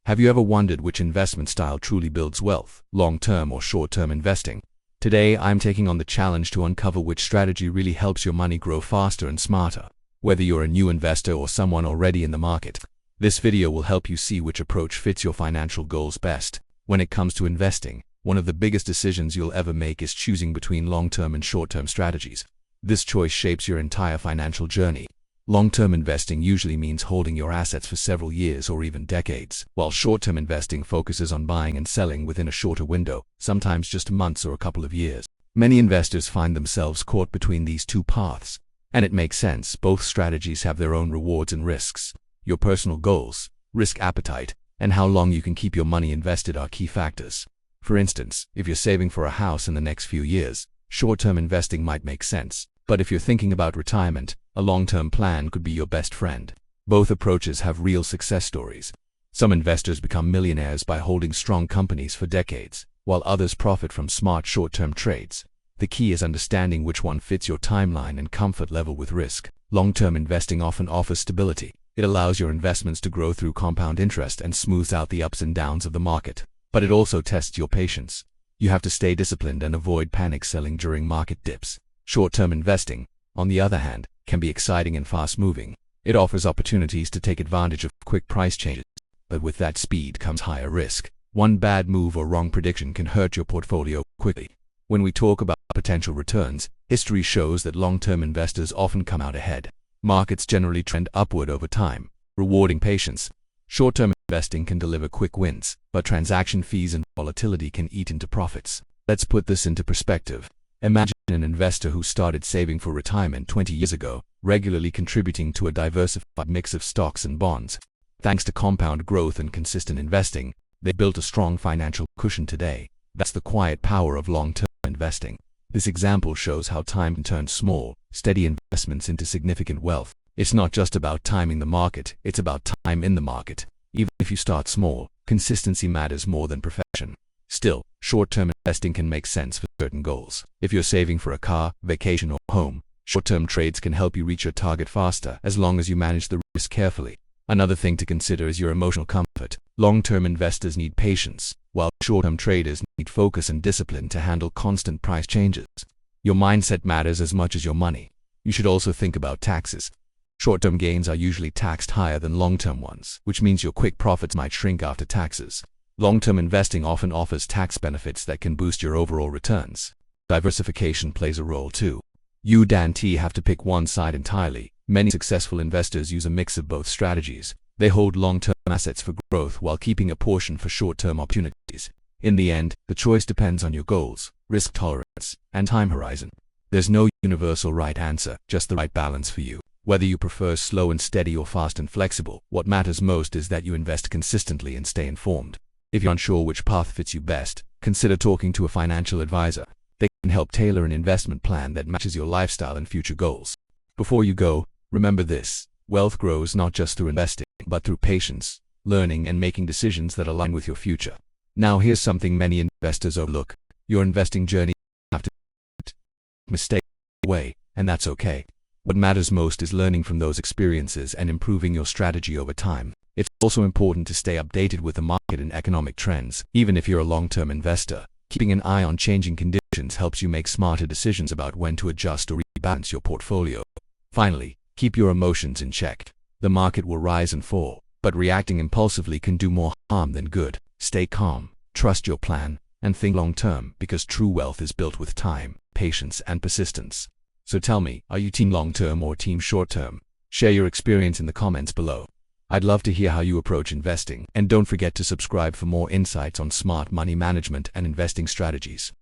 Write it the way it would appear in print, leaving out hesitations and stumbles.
Have you ever wondered which investment style truly builds wealth, long-term or short-term investing? Today, I'm taking on the challenge to uncover which strategy really helps your money grow faster and smarter. Whether you're a new investor or someone already in the market, this video will help you see which approach fits your financial goals best. When it comes to investing, one of the biggest decisions you'll ever make is choosing between long-term and short-term strategies. This choice shapes your entire financial journey. Long-term investing usually means holding your assets for several years or even decades, while short-term investing focuses on buying and selling within a shorter window, sometimes just months or a couple of years. Many investors find themselves caught between these two paths, and it makes sense. Both strategies have their own rewards and risks. Your personal goals, risk appetite, and how long you can keep your money invested are key factors. For instance, if you're saving for a house in the next few years, short-term investing might make sense. But if you're thinking about retirement, a long-term plan could be your best friend. Both approaches have real success stories. Some investors become millionaires by holding strong companies for decades, while others profit from smart short-term trades. The key is understanding which one fits your timeline and comfort level with risk. Long-term investing often offers stability. It allows your investments to grow through compound interest and smooths out the ups and downs of the market. But it also tests your patience. You have to stay disciplined and avoid panic selling during market dips. Short-term investing, on the other hand, can be exciting and fast-moving. It offers opportunities to take advantage of quick price changes, but with that speed comes higher risk. One bad move or wrong prediction can hurt your portfolio quickly. When we talk about potential returns, history shows that long-term investors often come out ahead. Markets generally trend upward over time, rewarding patience. Short-term investing can deliver quick wins, but transaction fees and volatility can eat into profits. Let's put this into perspective. Imagine an investor who started saving for retirement 20 years ago, regularly contributing to a diversified mix of stocks and bonds. Thanks to compound growth and consistent investing, they built a strong financial cushion today. That's the quiet power of long-term investing. This example shows how time can turn small, steady investments into significant wealth. It's not just about timing the market, it's about time in the market. Even if you start small, consistency matters more than perfection. Still, short-term investing can make sense for certain goals. If you're saving for a car, vacation, or home, short-term trades can help you reach your target faster as long as you manage the risk carefully. Another thing to consider is your emotional comfort. Long-term investors need patience, while short-term traders need focus and discipline to handle constant price changes. Your mindset matters as much as your money. You should also think about taxes. Short-term gains are usually taxed higher than long-term ones, which means your quick profits might shrink after taxes. Long-term investing often offers tax benefits that can boost your overall returns. Diversification plays a role too. You don't have to pick one side entirely. Many successful investors use a mix of both strategies. They hold long-term assets for growth while keeping a portion for short-term opportunities. In the end, the choice depends on your goals, risk tolerance, and time horizon. There's no universal right answer, just the right balance for you. Whether you prefer slow and steady or fast and flexible, what matters most is that you invest consistently and stay informed. If you're unsure which path fits you best, consider talking to a financial advisor. They can help tailor an investment plan that matches your lifestyle and future goals. Before you go, remember this: wealth grows not just through investing, but through patience, learning, and making decisions that align with your future. Now here's something many investors overlook. Your investing journey doesn't have to mistake away, and that's okay. What matters most is learning from those experiences and improving your strategy over time. It's also important to stay updated with the market and economic trends. Even if you're a long-term investor, keeping an eye on changing conditions helps you make smarter decisions about when to adjust or rebalance your portfolio. Finally, keep your emotions in check. The market will rise and fall, but reacting impulsively can do more harm than good. Stay calm, trust your plan, and think long-term, because true wealth is built with time, patience, and persistence. So tell me, are you team long-term or team short-term? Share your experience in the comments below. I'd love to hear how you approach investing, and don't forget to subscribe for more insights on smart money management and investing strategies.